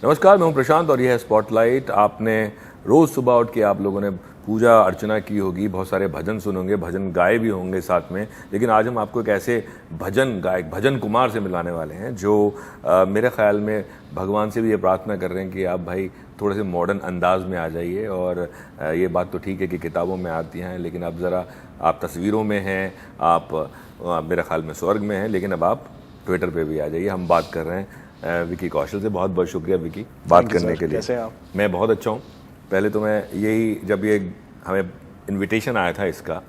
नमस्कार, मैं हूं प्रशांत और यह है स्पॉटलाइट। आपने रोज़ सुबह उठ के आप लोगों ने पूजा अर्चना की होगी, बहुत सारे भजन सुने होंगे, भजन गाए भी होंगे साथ में। लेकिन आज हम आपको एक ऐसे भजन गायक भजन कुमार से मिलाने वाले हैं जो मेरे ख्याल में भगवान से भी ये प्रार्थना कर रहे हैं कि आप भाई थोड़े से मॉडर्न अंदाज में आ जाइए। और ये बात तो ठीक है कि किताबों में आती हैं, लेकिन अब ज़रा आप तस्वीरों में हैं, आप मेरे ख्याल में स्वर्ग में हैं, लेकिन अब आप ट्विटर पे भी आ जाइए। हम बात कर रहे हैं विकी कौशल से। बहुत बहुत शुक्रिया विकी बात करने के लिए। कैसे आप? मैं बहुत अच्छा हूँ। पहले तो मैं यही, जब ये हमें इनविटेशन आया था इसका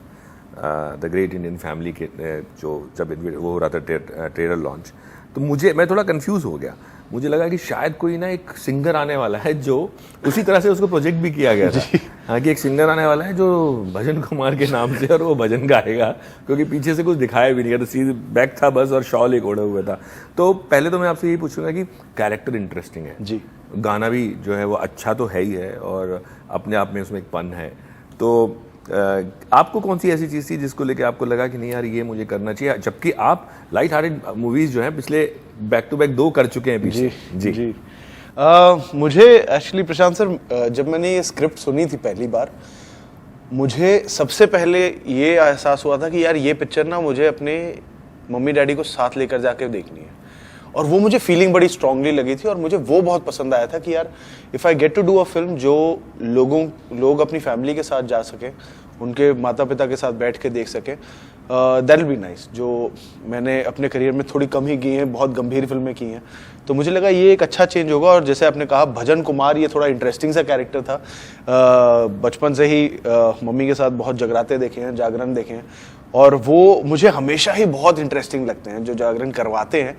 द ग्रेट इंडियन फैमिली के जो जब वो हो रहा था ट्रेलर लॉन्च, तो मैं थोड़ा कंफ्यूज हो गया। मुझे लगा कि शायद कोई ना एक सिंगर आने वाला है जो उसी तरह से उसको प्रोजेक्ट भी किया गया था। हाँ, कि एक सिंगर आने वाला है जो भजन कुमार के नाम से, और वो भजन गाएगा, क्योंकि पीछे से कुछ दिखाया भी नहीं गया, तो सीधे बैक था बस और शॉल एक ओढ़े हुआ था। तो पहले तो मैं आपसे यही पूछूंगा कि कैरेक्टर इंटरेस्टिंग है जी, गाना भी जो है वो अच्छा तो है ही है और अपने आप में उसमें एक पन है। तो आपको कौन सी ऐसी चीज़ थी जिसको लेके आपको लगा कि नहीं यार ये मुझे करना चाहिए, जबकि आप लाइट हार्टेड मूवीज जो हैं पिछले बैक टू बैक 2 कर चुके हैं पीछे? जी। मुझे एक्चुअली प्रशांत सर, जब मैंने ये स्क्रिप्ट सुनी थी पहली बार, मुझे सबसे पहले ये एहसास हुआ था कि यार ये पिक्चर ना मुझे अपने मम्मी डैडी को साथ लेकर जाके देखनी है। और वो मुझे फीलिंग बड़ी स्ट्रांगली लगी थी और मुझे वो बहुत पसंद आया था कि यार if I get to do a film जो लोग अपनी फैमिली के साथ जा सकें, उनके माता पिता के साथ बैठ के देख सकें, दैट विल बी नाइस। जो मैंने अपने करियर में थोड़ी कम ही की हैं, बहुत गंभीर फिल्में की हैं, तो मुझे लगा ये एक अच्छा चेंज होगा। और जैसे आपने कहा भजन कुमार, ये थोड़ा इंटरेस्टिंग सा कैरेक्टर था। बचपन से ही मम्मी के साथ बहुत जगराते देखे हैं, जागरण देखे हैं, और वो मुझे हमेशा ही बहुत इंटरेस्टिंग लगते हैं जो जागरण करवाते हैं।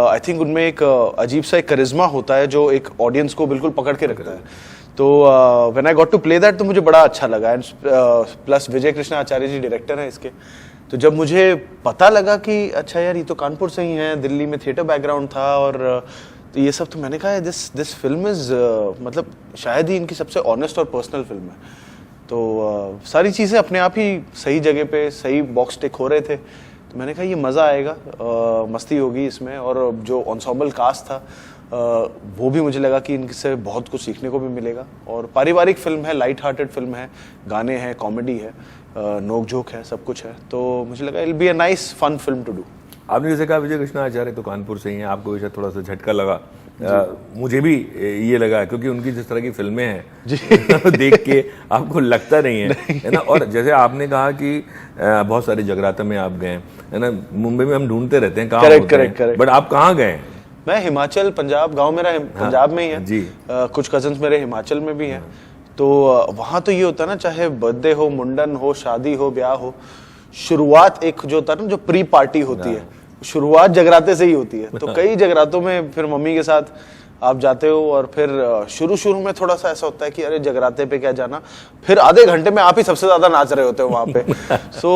आई थिंक उनमें एक अजीब सा एक करिश्मा होता है जो एक ऑडियंस को बिल्कुल पकड़ के रखता है। तो when I got to play that तो मुझे बड़ा अच्छा लगा। And plus Vijay Krishna Acharya ji director हैं इसके। तो जब मुझे पता लगा कि अच्छा यार ये तो कानपुर से ही हैं, दिल्ली में थिएटर बैकग्राउंड था और तो ये सब, तो मैंने कहा दिस फिल्म इज मतलब शायद ही इनकी सबसे ऑनेस्ट और पर्सनल फिल्म है। तो सारी चीज़ें अपने आप ही सही जगह पे सही बॉक्स टिक हो रहे थे। तो मैंने कहा ये मज़ा आएगा, मस्ती होगी इसमें। और जो एंसेंबल कास्ट था वो भी मुझे लगा कि इनसे बहुत कुछ सीखने को भी मिलेगा। और पारिवारिक फिल्म है, लाइट हार्टेड फिल्म है, गाने हैं, कॉमेडी है, नोक झोंक है, सब कुछ है। तो मुझे लगा it will be a nice fun film to do. आपने जैसे कहा विजय कृष्णा आचार्य तो कानपुर से ही हैं, आपको भी शायद थोड़ा सा झटका लगा। मुझे भी ये लगा क्योंकि उनकी जिस तरह की फिल्में हैं देख के आपको लगता नहीं है ना। और जैसे आपने कहा कि बहुत सारे जगराता में आप गए है ना, मुंबई में हम ढूंढते रहते हैं कहाँ होते हैं, बट आप कहाँ गए? मैं हिमाचल, पंजाब, गांव मेरा पंजाब में ही है जी। कुछ कजन्स मेरे हिमाचल में भी हैं। तो वहाँ तो ये होता है ना, चाहे बर्थडे हो, मुंडन हो, शादी हो, ब्याह हो, शुरुआत एक जो होता है ना, जो प्री पार्टी होती है, शुरुआत जगराते से ही होती है। तो कई जगरातों में फिर मम्मी के साथ आप जाते हो और फिर शुरू में थोड़ा सा ऐसा होता है कि अरे जगराते पे क्या जाना, फिर आधे घंटे में आप ही सबसे ज्यादा नाच रहे होते हो वहां पे। सो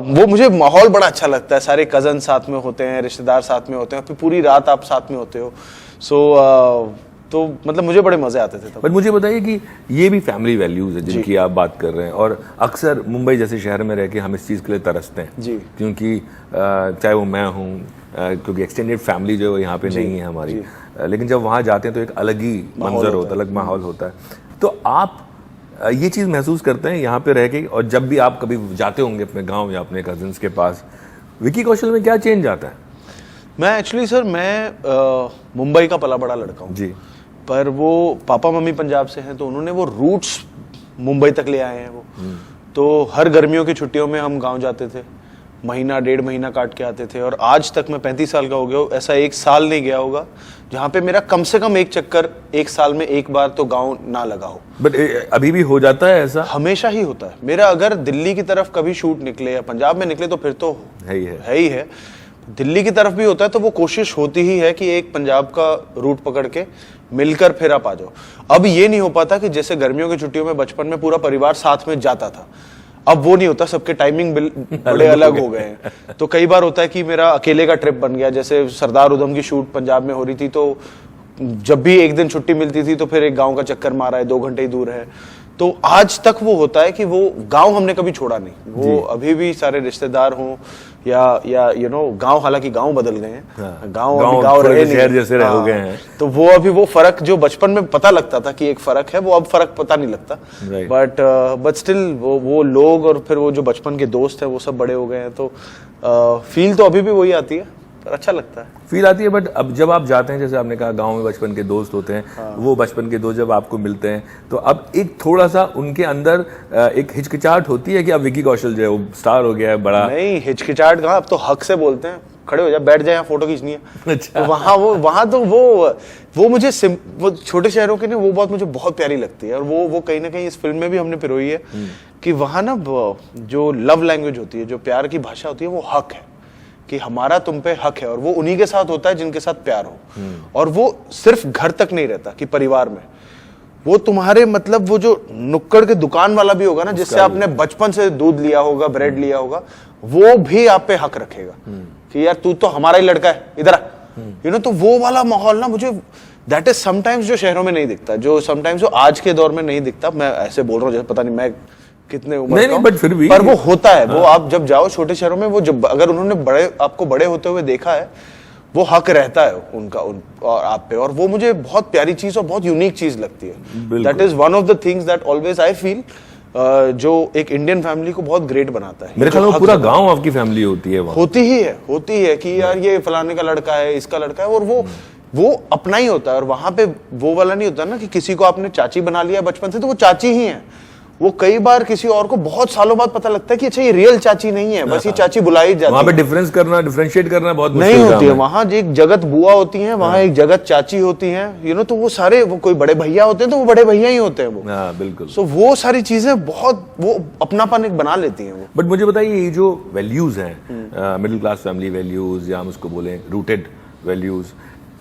वो मुझे माहौल बड़ा अच्छा लगता है, सारे कजन साथ में होते हैं, रिश्तेदार साथ में होते हैं, फिर पूरी रात आप साथ में होते हो। सो तो मतलब मुझे बड़े मजे आते थे तब। बट मुझे बताइए कि ये भी फैमिली वैल्यूज है जिनकी आप बात कर रहे हैं, और अक्सर मुंबई जैसे शहर में रह के हम इस चीज़ के लिए तरसते हैं जी, क्योंकि चाहे वो मैं हूँ, क्योंकि एक्सटेंडेड फैमिली जो है वो यहाँ पे नहीं है हमारी, लेकिन जब वहाँ जाते हैं तो एक अलग ही मंजर होता है, अलग माहौल होता है। तो आप ये चीज़ महसूस करते हैं यहाँ पे रह के, और जब भी आप कभी जाते होंगे अपने गाँव या अपने कजिन्स के पास, विकी कौशल में क्या चेंज आता है? मैं एक्चुअली सर, मैं मुंबई का पला बड़ा लड़का हूँ जी, पर वो पापा मम्मी पंजाब से हैं, तो उन्होंने वो रूट्स मुंबई तक ले आए हैं वो। तो हर गर्मियों की छुट्टियों में हम गांव जाते थे, महीना 1.5 महीना काट के आते थे। और आज तक मैं 35 साल का हो गया हूँ, ऐसा एक साल नहीं गया होगा जहाँ पे मेरा कम से कम एक चक्कर एक साल में एक बार तो गांव ना लगा हो। बट अभी भी हो जाता है ऐसा? हमेशा ही होता है मेरा। अगर दिल्ली की तरफ कभी शूट निकले या पंजाब में निकले तो फिर तो है ही है। दिल्ली की तरफ भी होता है तो वो कोशिश होती ही है कि एक पंजाब का रूट पकड़ के मिलकर फिर आप आ जाओ। अब ये नहीं हो पाता कि जैसे गर्मियों की छुट्टियों में बचपन में पूरा परिवार साथ में जाता था, अब वो नहीं होता, सबके टाइमिंग बड़े अलग हो गए हैं। तो कई बार होता है कि मेरा अकेले का ट्रिप बन गया। जैसे सरदार उधम की शूट पंजाब में हो रही थी, तो जब भी एक दिन छुट्टी मिलती थी तो फिर एक गांव का चक्कर मारा है, 2 घंटे ही दूर है, तो आज तक वो होता है कि वो गांव हमने कभी छोड़ा नहीं, वो अभी भी सारे रिश्तेदार हों या यू नो गांव, हालांकि गांव बदल गए हैं, गांव रहे नहीं, शहर जैसे हो गए हैं, तो वो अभी वो फर्क जो बचपन में पता लगता था कि एक फर्क है, वो अब फर्क पता नहीं लगता, बट स्टिल वो लोग और फिर वो जो बचपन के दोस्त हैं वो सब बड़े हो गए हैं, तो फील तो अभी भी वही आती है, पर अच्छा लगता है, फील आती है। बट अब जब आप जाते हैं, जैसे आपने कहा गांव में बचपन के दोस्त होते हैं, वो बचपन के दोस्त जब आपको मिलते हैं तो अब एक थोड़ा सा उनके अंदर एक हिचकिचाहट होती है कि अब विकी कौशल जो है वो स्टार हो गया है बड़ा। नहीं, हिचकिचाहट कहाँ, अब तो हक से बोलते हैं, खड़े हो जा, बैठ जाए, यहाँ फोटो खींचनी है। अच्छा। तो वहाँ तो वो मुझे वो छोटे शहरों के ने वो बात मुझे बहुत प्यारी लगती है, और वो कहीं ना कहीं इस फिल्म में भी हमने पिरोई है कि वहाँ ना जो लव लैंग्वेज होती है, जो प्यार की भाषा होती है, वो हक है, कि हमारा तुम पे हक है, और वो उन्हीं के साथ होता है जिनके साथ प्यार हो, और वो सिर्फ घर तक नहीं रहता कि परिवार में, वो तुम्हारे मतलब वो जो नुक्कड़ के दुकान वाला भी होगा ना, जिससे आपने बचपन से दूध लिया होगा, ब्रेड लिया होगा, वो भी आप पे हक रखेगा कि यार तू तो हमारा ही लड़का है, इधर आ, यू नो। तो वो वाला माहौल ना मुझे, दैट इज समटाइम्स जो शहरों में नहीं दिखता, जो समटाइम्स जो आज के दौर में नहीं दिखता। मैं ऐसे बोल रहा हूँ जैसे पता नहीं मैं कितने उम्र का हूं, बट फिर भी पर वो होता है। वो आप जब जाओ छोटे शहरों में, वो जब अगर उन्होंने आपको बड़े होते हुए देखा है, वो हक रहता है उनका और आप पे, और वो मुझे बहुत प्यारी चीज और बहुत यूनिक चीज लगती है। That is one of the things that always I feel जो एक इंडियन फैमिली को बहुत ग्रेट बनाता है। मेरे ख्याल में पूरा गांव आपकी फैमिली होती है वहाँ। होती ही है कि यार ये फलाने का लड़का है, इसका लड़का है, और वो अपना ही होता है। और वहां पे वो वाला नहीं होता ना कि किसी को आपने चाची बना लिया बचपन से, तो वो चाची ही है। वो कई बार किसी और को बहुत सालों बाद पता लगता है कि अच्छा ये रियल चाची नहीं है, बस ये चाची बुलाई जाती है। वहां पे डिफरेंशिएट करना बहुत नहीं होती है। वहां एक जगत बुआ होती है, वहां एक जगत चाची होती है, यू नो। तो वो सारे, वो कोई बड़े भैया होते हैं तो वो बड़े भैया ही होते हैं वो। बिल्कुल। सो वो सारी चीजें बहुत वो अपनापन एक बना लेती हैं वो। बट मुझे बताइए, ये जो वैल्यूज हैं, मिडिल क्लास फैमिली वैल्यूज, या हम उसको बोलें रूटेड वैल्यूज,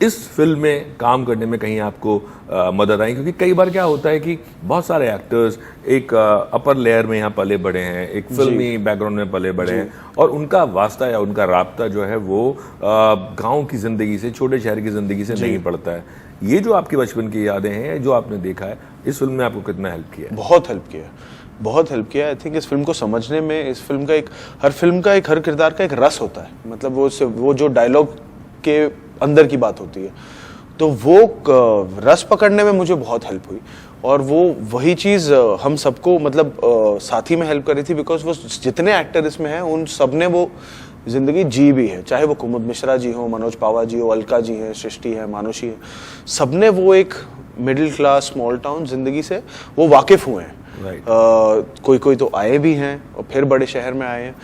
इस फिल्म में काम करने में कहीं आपको मदद आई? क्योंकि कई बार क्या होता है कि बहुत सारे एक्टर्स एक अपर लेयर में यहाँ पले बड़े हैं, एक फिल्मी बैकग्राउंड में पले बड़े हैं, और उनका वास्ता या उनका राब्ता जो है वो गांव की जिंदगी से, छोटे शहर की जिंदगी से नहीं पड़ता है। ये जो आपकी बचपन की यादें हैं, जो आपने देखा है, इस फिल्म में आपको कितना हेल्प किया? बहुत हेल्प किया। आई थिंक इस फिल्म को समझने में, इस फिल्म का हर किरदार का एक रस होता है। मतलब वो जो डायलॉग के अंदर की बात होती है, तो वो रस पकड़ने में मुझे बहुत हेल्प हुई। और वो वही चीज़ हम सबको मतलब साथी में हेल्प करी थी, बिकॉज वो जितने एक्टर इसमें हैं उन सब ने वो जिंदगी जी भी है। चाहे वो कुमुद मिश्रा जी हो, मनोज पावा जी हो, अलका जी हैं, सृष्टि है, मानुषी है, सबने वो एक मिडिल क्लास स्मॉल टाउन जिंदगी से वो वाकिफ हुए हैं। कोई तो आए भी हैं और फिर बड़े शहर में आए हैं,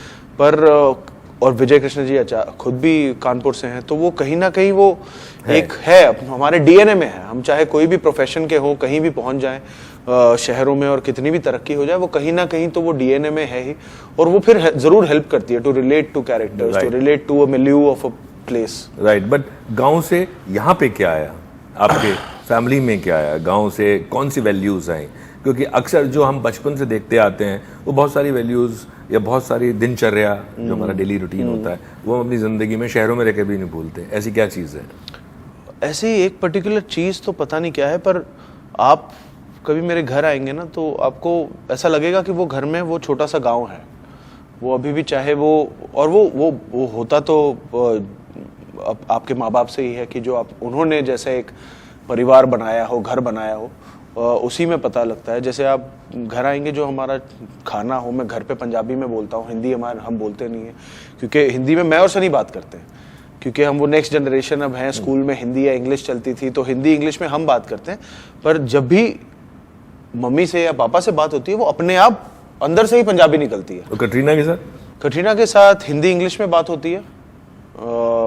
पर और विजय कृष्ण जी खुद भी कानपुर से हैं, तो वो कहीं ना कहीं वो एक है, हमारे डीएनए में है। हम चाहे कोई भी प्रोफेशन के हो, कहीं भी पहुंच जाएं शहरों में, और कितनी भी तरक्की हो जाए, वो कहीं ना कहीं तो वो डीएनए में है ही। और वो फिर जरूर हेल्प करती है to relate to characters, to relate to a milieu of a place. Right. But गांव से यहाँ पे क्या आया, आपके फैमिली में क्या आया, गांव से कौन सी वैल्यूज आई? क्योंकि अक्सर जो हम बचपन से देखते आते हैं, वो बहुत सारी वैल्यूज या बहुत सारी दिनचर्या जो हमारा डेली रूटीन होता है, वो हम अपनी जिंदगी में शहरों में रहकर भी नहीं भूलते। ऐसी क्या चीज़ है? ऐसी एक पर्टिकुलर चीज़ तो पता नहीं क्या है, पर आप कभी मेरे घर आएंगे ना, तो आपको ऐसा लगेगा कि वो घर में वो छोटा सा गांव है। वो अभी भी चाहे वो, और वो होता तो आपके माँ बाप से ही है कि जो उन्होंने जैसे एक परिवार बनाया हो, घर बनाया हो, उसी में पता लगता है। जैसे आप घर आएंगे, जो हमारा खाना हो, मैं घर पे पंजाबी में बोलता हूँ, हिंदी हम बोलते नहीं है, क्योंकि हिंदी में मैं और सनी बात करते हैं, क्योंकि हम वो नेक्स्ट जनरेशन अब हैं। स्कूल में हिंदी या इंग्लिश चलती थी, तो हिंदी इंग्लिश में हम बात करते हैं, पर जब भी मम्मी से या पापा से बात होती है, वो अपने आप अंदर से ही पंजाबी निकलती है। तो कटरीना के साथ हिंदी इंग्लिश में बात होती है,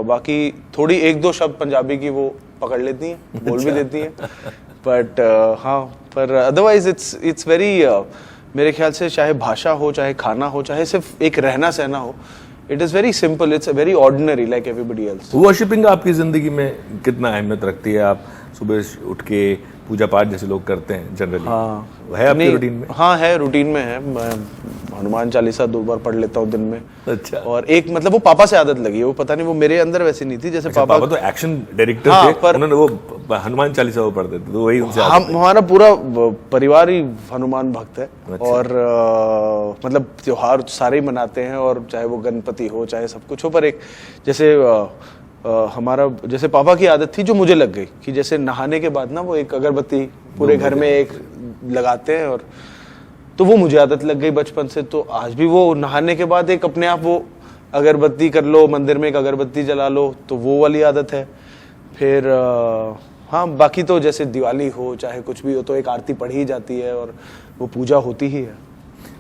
बाकी थोड़ी एक दो शब्द पंजाबी की वो पकड़ लेती हैं, बोल भी देती हैं, बट हाँ, पर अदरवाइज इट्स वेरी, मेरे ख्याल से चाहे भाषा हो, चाहे खाना हो, चाहे सिर्फ एक रहना सहना हो, it is very simple, it's very ordinary like everybody else. Worshipping आपकी जिंदगी में कितना अहमियत रखती है? आप सुबह उठ के पूजा पाठ जैसे लोग करते हैं जनरली, है आपके रूटीन में? हाँ है, रूटीन में है। मैं हनुमान चालीसा 2 बार पढ़ लेता हूँ दिन में। अच्छा। और एक मतलब वो पापा से आदत लगी है, वो पता नहीं वो मेरे अंदर वैसी नहीं थी। जैसे पापा तो एक्शन डायरेक्टर थे, पर उन्होंने वो हनुमान चालीसा वो पढ़ते थे, तो वही उनसे हम हमारा पूरा परिवार ही हनुमान भक्त है। और मतलब त्योहार सारे ही मनाते हैं, और चाहे वो गणपति हो चाहे सब कुछ हो, पर एक जैसे हमारा जैसे पापा की आदत थी जो मुझे लग गई कि जैसे नहाने के बाद ना वो एक अगरबत्ती पूरे घर में एक लगाते हैं, और तो वो मुझे आदत लग गई बचपन से। तो आज भी वो नहाने के बाद एक अपने आप वो अगरबत्ती कर लो, मंदिर में एक अगरबत्ती जला लो, तो वो वाली आदत है। फिर हाँ बाकी तो जैसे दिवाली हो चाहे कुछ भी हो तो एक आरती पढ़ी जाती है और वो पूजा होती ही है।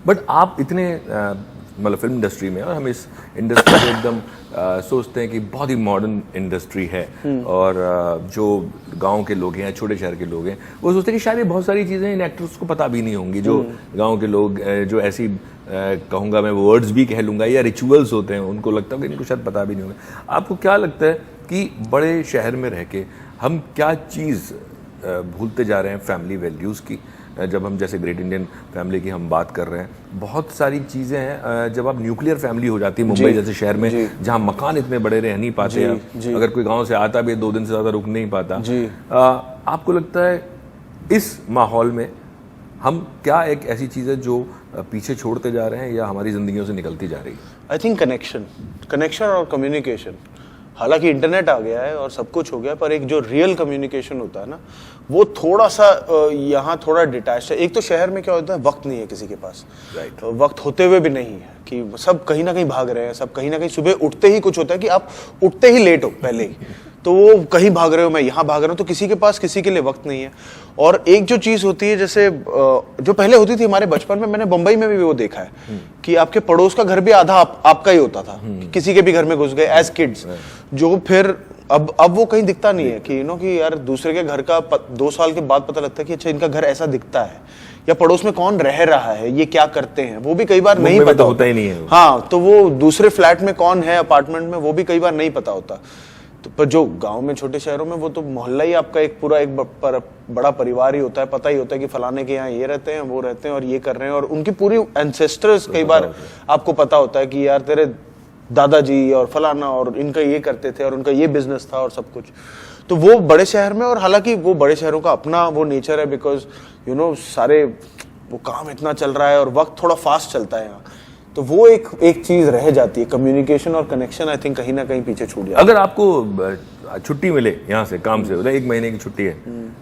बट आप इतने मतलब फिल्म इंडस्ट्री में, और हम इस इंडस्ट्री को एकदम सोचते हैं कि बहुत ही मॉडर्न इंडस्ट्री है, और जो गांव के लोग हैं या छोटे शहर के लोग हैं वो सोचते हैं कि शायद ये बहुत सारी चीज़ें इन एक्टर्स को पता भी नहीं होंगी, जो गांव के लोग जो ऐसी कहूँगा मैं वर्ड्स भी कह लूँगा या रिचुअल्स होते हैं, उनको लगता है कि इनको शायद पता भी नहीं होगा। आपको क्या लगता है कि बड़े शहर में रह के हम क्या चीज़ भूलते जा रहे हैं फैमिली वैल्यूज़ की? जब हम जैसे ग्रेट इंडियन फैमिली की हम बात कर रहे हैं, बहुत सारी चीज़ें हैं, जब आप न्यूक्लियर फैमिली हो जाती है मुंबई जैसे शहर में जहाँ मकान इतने बड़े रह नहीं पाते हैं, अगर कोई गांव से आता भी 2 दिन से ज़्यादा रुक नहीं पाता, आपको लगता है इस माहौल में हम क्या एक ऐसी चीज़ है जो पीछे छोड़ते जा रहे हैं या हमारी ज़िंदगियों से निकलती जा रही है? आई थिंक कनेक्शन और कम्युनिकेशन। हालांकि इंटरनेट आ गया है और सब कुछ हो गया, पर एक जो रियल कम्युनिकेशन होता है ना, वो थोड़ा सा यहाँ थोड़ा डिटैच है। एक तो शहर में क्या होता है, वक्त नहीं है किसी के पास, राइट। वक्त होते हुए भी नहीं है कि सब कहीं ना कहीं भाग रहे हैं, सब कहीं ना कहीं सुबह उठते ही कुछ होता है कि आप उठते ही लेट हो पहले ही, तो वो कहीं भाग रहे हो, मैं यहाँ भाग रहा हूँ, तो किसी के पास किसी के लिए वक्त नहीं है। और एक जो चीज होती है जैसे जो पहले होती थी हमारे बचपन में, मैंने मुंबई में भी वो देखा है कि आपके पड़ोस का घर भी आधा आपका ही होता था, किसी के भी घर में घुस गए एज किड्स, जो फिर अब वो कहीं दिखता नहीं है कि कि यार दूसरे के घर का 2 साल के बाद पता लगता है कि अच्छा इनका घर ऐसा दिखता है, या पड़ोस में कौन रह रहा है, ये क्या करते हैं, वो भी कई बार नहीं पता होता ही नहीं है। हाँ, तो वो दूसरे फ्लैट में कौन है अपार्टमेंट में, वो भी कई बार नहीं पता होता। तो पर जो गांव में छोटे शहरों में वो तो मोहल्ला ही आपका एक पूरा एक बड़ा परिवार ही होता है, पता ही होता है कि फलाने के यहाँ ये रहते हैं, वो रहते हैं और ये कर रहे हैं, और उनकी पूरी एंसेस्टर्स कई बार आपको पता होता है कि यार तेरे दादाजी और फलाना और इनका ये करते थे और उनका ये बिजनेस था और सब कुछ। तो वो बड़े शहर में, और हालांकि वो बड़े शहरों का अपना वो नेचर है, बिकॉज सारे वो काम इतना चल रहा है और वक्त थोड़ा फास्ट चलता है यहाँ, तो वो एक चीज रह जाती है, कम्युनिकेशन और कनेक्शन आई थिंक कहीं ना कहीं पीछे छूट जाता है। अगर आपको छुट्टी मिले यहाँ से काम से, 1 महीने की छुट्टी है,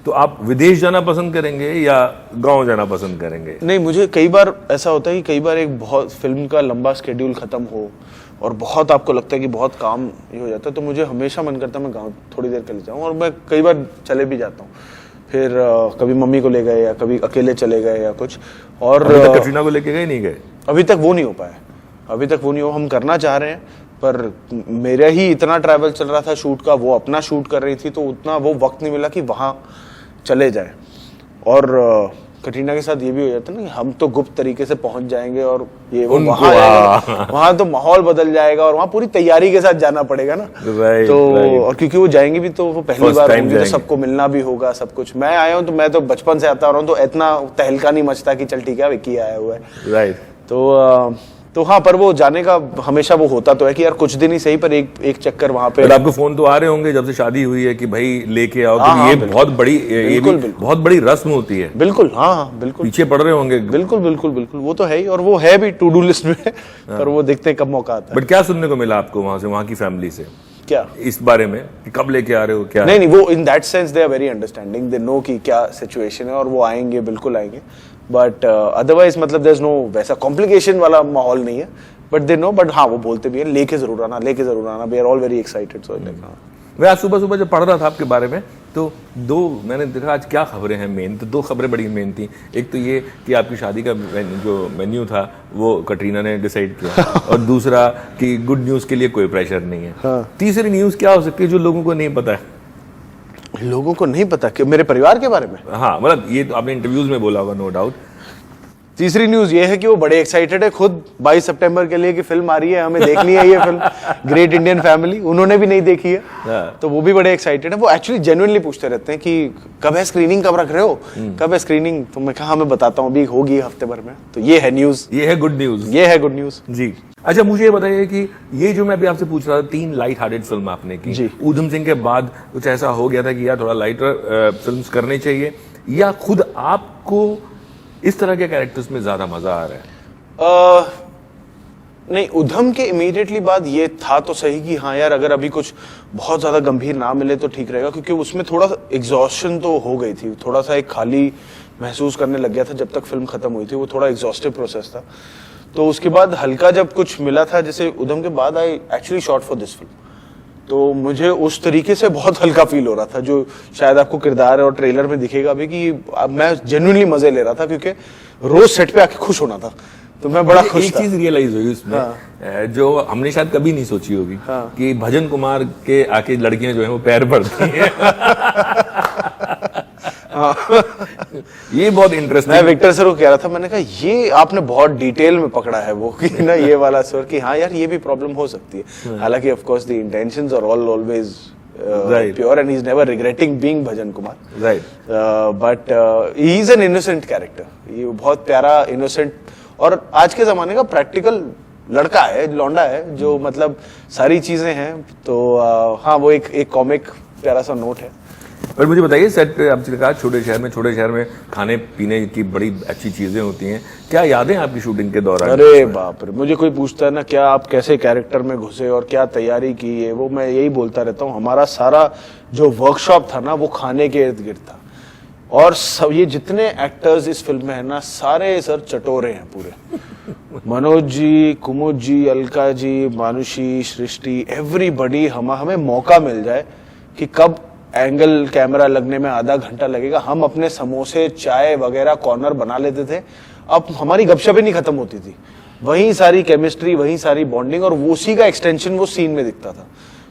तो आप विदेश जाना पसंद करेंगे या गांव जाना पसंद करेंगे? नहीं, मुझे कई बार ऐसा होता है कि कई बार एक बहुत फिल्म का लंबा शेड्यूल खत्म हो और बहुत आपको लगता है कि बहुत काम ये हो जाता है, तो मुझे हमेशा मन करता है मैं गाँव थोड़ी देर के लिए जाऊँ, और मैं कई बार चले भी जाता हूँ। फिर कभी मम्मी को ले गए या कभी अकेले चले गए या कुछ। और कटरीना को लेके गए नहीं गए? अभी तक वो नहीं हो पाया, अभी तक वो नहीं हो, हम करना चाह रहे हैं, पर मेरा ही इतना ट्रैवल चल रहा था शूट का, वो अपना शूट कर रही थी, तो उतना वो वक्त नहीं मिला कि वहाँ चले जाए। और कटरीना के साथ ये भी हो जाता है ना कि हम तो गुप्त तरीके से पहुंच जाएंगे और ये वो वहाँ तो माहौल बदल जाएगा और वहाँ पूरी तैयारी के साथ जाना पड़ेगा ना। और क्योंकि वो जाएंगे भी तो वो पहली बार होंगी, तो सबको मिलना भी होगा सब कुछ। मैं आया हूँ तो मैं तो बचपन से आता रहा हूँ, तो इतना तहलका नहीं मचता कि चल ठीक है विक्की आया हुआ है, राइट। तो हाँ, पर वो जाने का हमेशा वो होता तो है कि यार कुछ दिन ही सही, पर एक चक्कर वहां पे। आपको फोन तो आ रहे होंगे जब से शादी हुई है कि भाई लेके आओ, क्योंकि ये बहुत बड़ी, ये भी बहुत बड़ी रस्म होती है। बिल्कुल, हाँ बिल्कुल, पीछे पड़ रहे होंगे। बिल्कुल बिल्कुल बिल्कुल, वो तो है ही, और वो है भी टू डू लिस्ट में, पर वो देखते हैं कब मौका आता है। बट क्या सुनने को मिला आपको वहां से, वहां की फैमिली से क्या इस बारे में कि कब लेके आ रहे हो? क्या नहीं, वो in that sense they are very understanding, they know कि क्या सिचुएशन है, और वो आएंगे, बिल्कुल आएंगे। बट अदरवाइज मतलब देयर इज नो वैसा कॉम्प्लिकेशन वाला माहौल नहीं है, बट दे नो। बट हाँ, वो बोलते भी है लेके जरूर आना, लेके जरूर आना, we are all very excited. So मैं आज सुबह जब पढ़ रहा था आपके बारे में, तो मैंने देखा आज क्या खबरें हैं मेन, तो 2 खबरें बड़ी मेन थी। एक तो ये कि आपकी शादी का जो मेन्यू था वो कटरीना ने डिसाइड किया, और दूसरा कि गुड न्यूज के लिए कोई प्रेशर नहीं है। हाँ। तीसरी न्यूज क्या हो सकती है जो लोगों को नहीं पता है? लोगों को नहीं पता कि मेरे परिवार के बारे में? हाँ, मतलब ये तो आपने इंटरव्यूज में बोला होगा, नो डाउट। तीसरी न्यूज ये है कि वो बड़े एक्साइटेड है खुद 22 सितंबर के लिए कि फिल्म आ रही है, हमें देखनी है ये फिल्म ग्रेट इंडियन फैमिली। उन्होंने भी नहीं देखी है तो वो भी बड़े एक्साइटेड है। वो एक्चुअली जेन्युइनली पूछते रहते हैं कि कब है स्क्रीनिंग, कब रख रहे हो, कब है स्क्रीनिंग। तो मैं कहा मैं बताता हूँ, अभी होगी हफ्ते भर में। तो ये है न्यूज, ये है गुड न्यूज, ये है गुड न्यूज जी। अच्छा, मुझे ये बताइए कि ये जो मैं अभी आपसे पूछ रहा था, 3 लाइट हार्टेड फिल्म आपने की जी। ऊधम सिंह के बाद कुछ ऐसा हो गया था कि यार थोड़ा लाइटर फिल्म्स करनी चाहिए, या खुद आपको इस तरह के कैरेक्टर्स में ज्यादा मजा आ रहा है? नहीं, उधम के इमीडिएटली बाद ये था तो सही कि हाँ यार अगर अभी कुछ बहुत ज्यादा गंभीर ना मिले तो ठीक रहेगा, क्योंकि उसमें थोड़ा एग्जॉस्शन तो हो गई थी, थोड़ा सा एक खाली महसूस करने लग गया था जब तक फिल्म खत्म हुई थी। वो थोड़ा एग्जॉस्टिव प्रोसेस था। तो उसके बाद हल्का जब कुछ मिला था, जैसे उधम के बाद I actually shot for this film, तो मुझे उस तरीके से बहुत हल्का फील हो रहा था, जो शायद आपको किरदार और ट्रेलर में दिखेगा भी कि मैं जेन्युइनली मजे ले रहा था, क्योंकि रोज सेट पे आके खुश होना था। तो मैं बड़ा खुश था। एक चीज रियलाइज हुई उसमें, जो हमने शायद कभी नहीं सोची होगी, कि भजन कुमार के आके लड़कियां जो है वो पैर पड़ती हैं। ये बहुत इंटरेस्टिंग। मैं विक्टर सर को कह रहा था, मैंने कहा ये आपने बहुत डिटेल में पकड़ा है वो कि ना ये वाला स्वर कि हाँ यार ये भी प्रॉब्लम हो सकती है। हालांकि of course the intentions are always pure and he is never regretting being Bhajan Kumar, right, but he is an innocent character. ये बहुत प्यारा इनोसेंट और आज के जमाने का प्रैक्टिकल लड़का है, लौंडा है, जो मतलब सारी चीजें हैं। तो हाँ, वो एक कॉमिक प्यारा सा नोट है। पर मुझे बताइए, सेट पे आपने कहा छोटे शहर में खाने पीने की बड़ी अच्छी चीजें होती हैं, क्या यादें आपकी शूटिंग के दौरान? अरे बाप रे, मुझे कोई पूछता है ना क्या आप कैसे कैरेक्टर में घुसे और क्या तैयारी की है, वो मैं यही बोलता रहता हूँ। हमारा सारा जो वर्कशॉप था ना वो खाने के इर्द गिर्द था। और सब ये जितने एक्टर्स इस फिल्म में है ना, सारे सर चटोरे हैं पूरे। मनोज जी, कुमुद जी, अलका जी, मानुषी, सृष्टि, एवरीबॉडी। हमें मौका मिल जाए कि कब एंगल कैमरा लगने में आधा घंटा लगेगा, हम अपने समोसे, चाय वगैरह कॉर्नर बना लेते थे। अब हमारी गपशपें नहीं खत्म होती थी, वहीं सारी केमिस्ट्री, वहीं सारी बॉन्डिंग, और उसी का एक्सटेंशन वो सीन में दिखता था।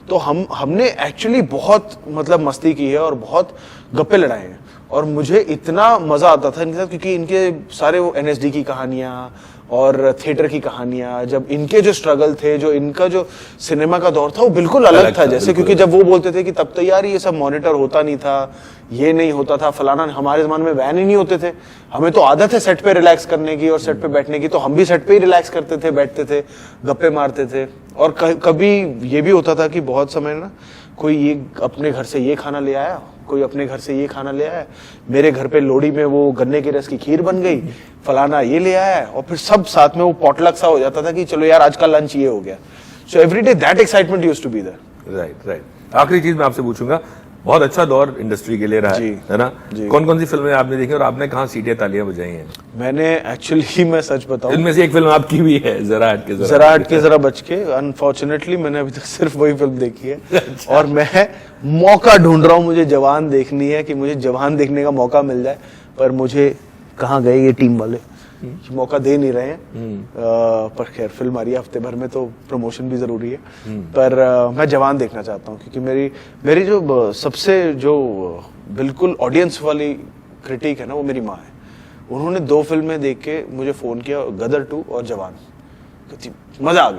तो हमने एक्चुअली बहुत मतलब मस्ती की है और बहुत गप्पे लड़ाए हैं। और मुझे इतना मजा आता था इनके साथ, क्योंकि इनके सारे वो एनएसडी की कहानियां और थिएटर की कहानियां, जब इनके जो स्ट्रगल थे, जो इनका जो सिनेमा का दौर था वो बिल्कुल अलग था। जैसे क्योंकि जब वो बोलते थे कि तब तो यार ये सब मॉनिटर होता नहीं था, ये नहीं होता था, फलाना, हमारे जमाने में वैन ही नहीं होते थे, हमें तो आदत है सेट पे रिलैक्स करने की और सेट पे बैठने की, तो हम भी सेट पे ही रिलैक्स करते थे, बैठते थे, गप्पे मारते थे। और कभी ये भी होता था कि बहुत समय ना कोई ये अपने घर से ये खाना ले आया, कोई अपने घर से ये खाना ले आया, मेरे घर पे लोहड़ी में वो गन्ने के रस की खीर बन गई, फलाना ये ले आया, और फिर सब साथ में वो पॉटलक सा हो जाता था कि चलो यार आज का लंच ये हो गया। So every day that excitement used to be there. Right. आखिरी चीज मैं आपसे पूछूंगा, बहुत अच्छा दौर इंडस्ट्री के लिए रहा है ना? कौन कौन सी फिल्में आपने देखी और आपने कहाँ सीटें तालियां बजाई हैं? मैंने एक्चुअली, मैं सच बताऊं, इनमें से एक फिल्म आपकी भी है, जरा हट के जरा बच के। अनफॉर्चुनेटली मैंने अभी तक सिर्फ वही फिल्म देखी है। और मैं मौका ढूंढ रहा हूँ, मुझे जवान देखनी है, कि मुझे जवान देखने का मौका मिल जाए, पर मुझे कहाँ गए ये टीम वाले, मौका दे नहीं रहे हैं। पर खैर फिल्म आ रही है हफ्ते भर में, तो प्रमोशन भी जरूरी है। पर मैं जवान देखना चाहता हूँ, क्योंकि मेरी जो सबसे जो बिल्कुल ऑडियंस वाली क्रिटिक है ना, वो मेरी माँ है। उन्होंने 2 फिल्में देख के मुझे फोन किया, गदर 2 और जवान, कहती मजा आ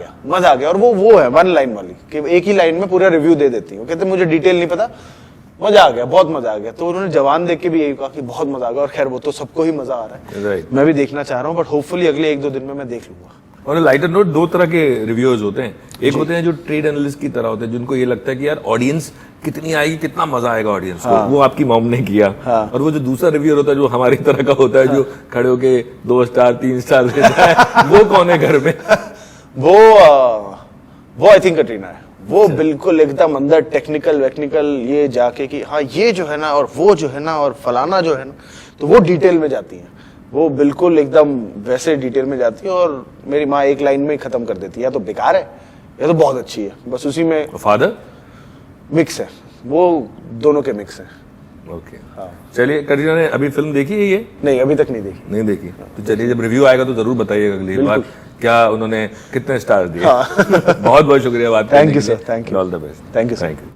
गया। और वो है 1 लाइन वाली, कि एक ही लाइन में पूरा रिव्यू दे देती है। कहते मुझे डिटेल नहीं पता, मजा आ गया, बहुत मजा आ गया। तो उन्होंने जवान देख के भी यही कहा कि बहुत मजा आ गया। और खैर वो तो सबको ही मजा आ रहा है, मैं भी देखना चाह रहा हूँ, बट होपफुली अगले 1-2 दिन में मैं देख लूंगा। और लाइटर नोट, 2 तरह के रिव्यूअर्स होते हैं। एक होते हैं जो ट्रेड एनालिस्ट की तरह होते हैं, जिनको ये लगता है कि यार ऑडियंस कितनी आएगी, कितना मजा आएगा ऑडियंस को, वो आपकी मॉम ने किया। और वो जो दूसरा रिव्यूअर होता है, जो हमारी तरह का होता है, जो खड़े होके 2 स्टार 3 स्टार देता है, वो कौन है घर में? वो आई थिंक कटरीना है। वो बिल्कुल एकदम अंदर टेक्निकल ये जाके कि हाँ ये जो है ना, और वो जो है ना, और फलाना जो है ना, तो वो डिटेल में जाती हैं। वो बिल्कुल एकदम वैसे डिटेल में जाती है। और मेरी माँ एक लाइन में ही खत्म कर देती है, या तो बेकार है या तो बहुत अच्छी है, बस उसी में। फादर मिक्स है, वो दोनों के मिक्स हैं। ओके, चलिए, कटरीना ने अभी फिल्म देखी है ये? नहीं, अभी तक नहीं देखी। तो चलिए, जब रिव्यू आएगा तो जरूर बताइएगा अगली बार क्या उन्होंने कितने स्टार दिए। बहुत बहुत शुक्रिया बात करने के लिए। Thank you sir, thank you, all the best. Thank you.